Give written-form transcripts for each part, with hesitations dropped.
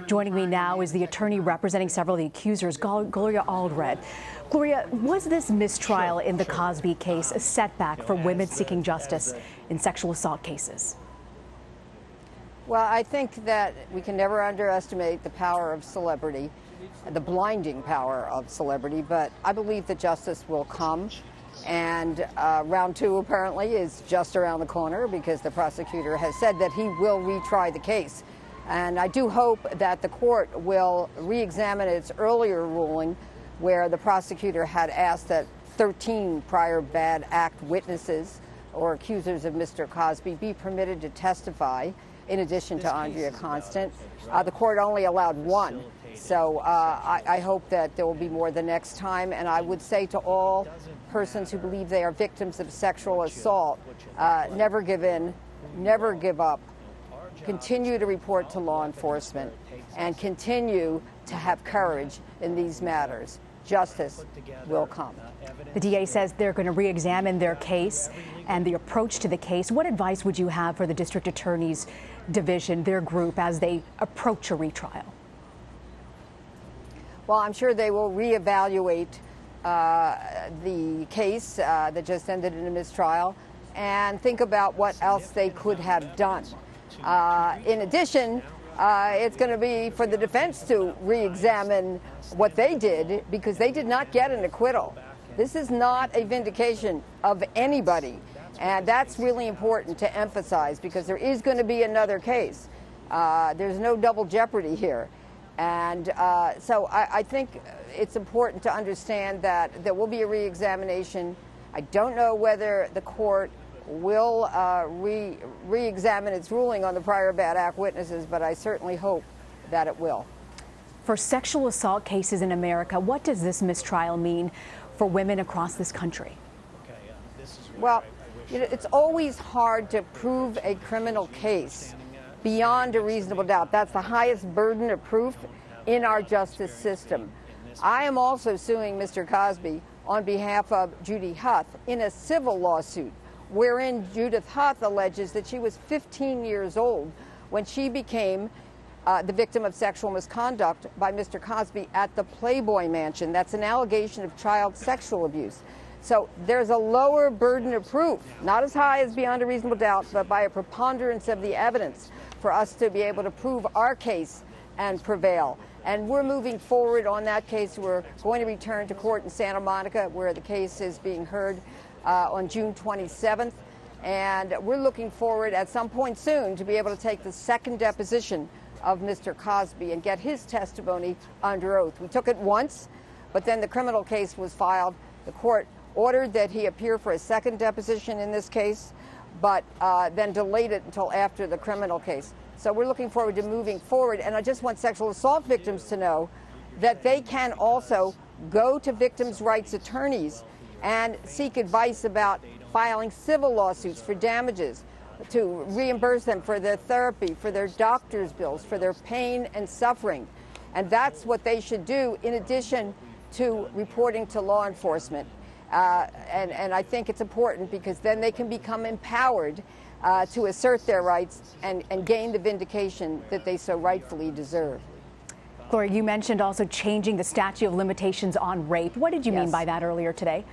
Joining me now is the attorney representing several of the accusers, Gloria Allred. Gloria, was this mistrial in the Cosby case a setback for women seeking justice in sexual assault cases? Well, I think that we can never underestimate the power of celebrity, the blinding power of celebrity, but I believe that justice will come. And round two apparently is just around the corner because the prosecutor has said that he will retry the case. And I do hope that the court will re-examine its earlier ruling where the prosecutor had asked that 13 prior bad act witnesses or accusers of Mr. Cosby be permitted to testify in addition to Andrea Constant. The court only allowed one. So I hope that there will be more the next time. And I would say to all persons who believe they are victims of sexual assault, never give in, never give up. Continue to report to law enforcement and continue to have courage in these matters. Justice will come. The DA says they're going to re-examine their case and the approach to the case. What advice would you have for the district attorney's division, their group, as they approach a retrial? Well, I'm sure they will reevaluate the case that just ended in a mistrial and think about what else they could have done. In addition, it's going to be for the defense to re-examine what they did because they did not get an acquittal. This is not a vindication of anybody, and that's really important to emphasize because there is going to be another case. There's no double jeopardy here. And so I think it's important to understand that there will be a re-examination. I don't know whether the court will re-examine its ruling on the prior bad act witnesses, but I certainly hope that it will. For sexual assault cases in America, what does this mistrial mean for women across this country? Well, it's always hard to prove a criminal case beyond a reasonable doubt. That's the highest burden of proof in our justice system. I am also suing Mr. Cosby on behalf of Judy Huth in a civil lawsuit wherein Judith Huth alleges that she was 15 years old when she became the victim of sexual misconduct by Mr. Cosby at the Playboy Mansion. That's an allegation of child sexual abuse. So there's a lower burden of proof, not as high as beyond a reasonable doubt, but by a preponderance of the evidence for us to be able to prove our case and prevail. And we're moving forward on that case. We're going to return to court in Santa Monica where the case is being heard on June 27th. And we're looking forward at some point soon to be able to take the second deposition of Mr. Cosby and get his testimony under oath. We took it once, but then the criminal case was filed. The court ordered that he appear for a second deposition in this case, but then delayed it until after the criminal case. So we're looking forward to moving forward. And I just want sexual assault victims to know that they can also go to victims' rights attorneys and seek advice about filing civil lawsuits for damages, to reimburse them for their therapy, for their doctor's bills, for their pain and suffering. And that's what they should do in addition to reporting to law enforcement. And I think it's important because then they can become empowered to assert their rights and gain the vindication that they so rightfully deserve. Gloria, you mentioned also changing the statute of limitations on rape. What did you mean by that earlier today?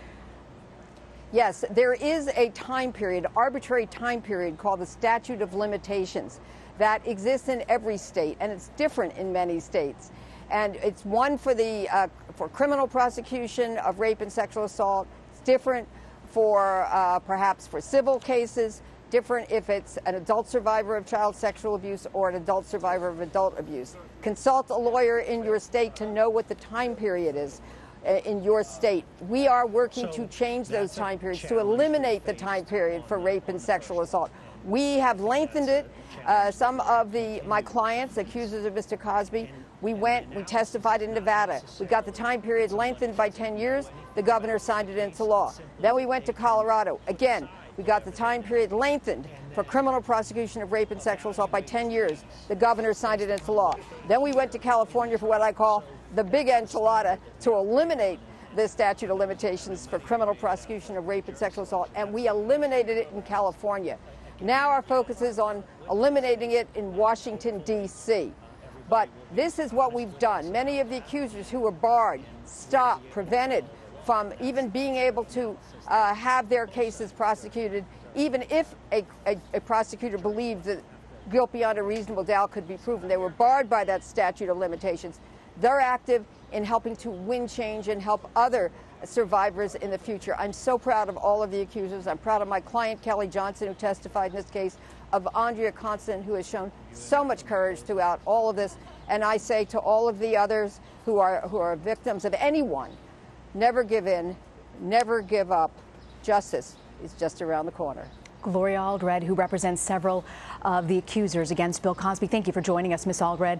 Yes, there is a time period, arbitrary time period called the statute of limitations that exists in every state, and it's different in many states. And it's one for the for criminal prosecution of rape and sexual assault. It's different for perhaps for civil cases. Different if it's an adult survivor of child sexual abuse or an adult survivor of adult abuse. Consult a lawyer in your state to know what the time period is in your state. We are working to change those time periods, to eliminate the time period for rape and sexual assault. We have lengthened it. Some of my clients, accusers of Mr. Cosby, we testified in Nevada. We got the time period lengthened by 10 years. The governor signed it into law. Then we went to Colorado. Again, we got the time period lengthened for criminal prosecution of rape and sexual assault by 10 years. The governor signed it into law. Then we went to California for what I call the big enchilada, to eliminate the statute of limitations for criminal prosecution of rape and sexual assault, and we eliminated it in California. Now our focus is on eliminating it in Washington, D.C. But this is what we've done. Many of the accusers who were barred, stopped, prevented from even being able to have their cases prosecuted, even if a prosecutor believed that guilt beyond a reasonable doubt could be proven. They were barred by that statute of limitations. They're active in helping to win change and help other survivors in the future. I'm so proud of all of the accusers. I'm proud of my client, Kelly Johnson, who testified in this case, of Andrea Constant, who has shown so much courage throughout all of this. And I say to all of the others who are victims of anyone, never give in, never give up. Justice is just around the corner. Gloria Allred, who represents several of the accusers against Bill Cosby. Thank you for joining us, Ms. Allred.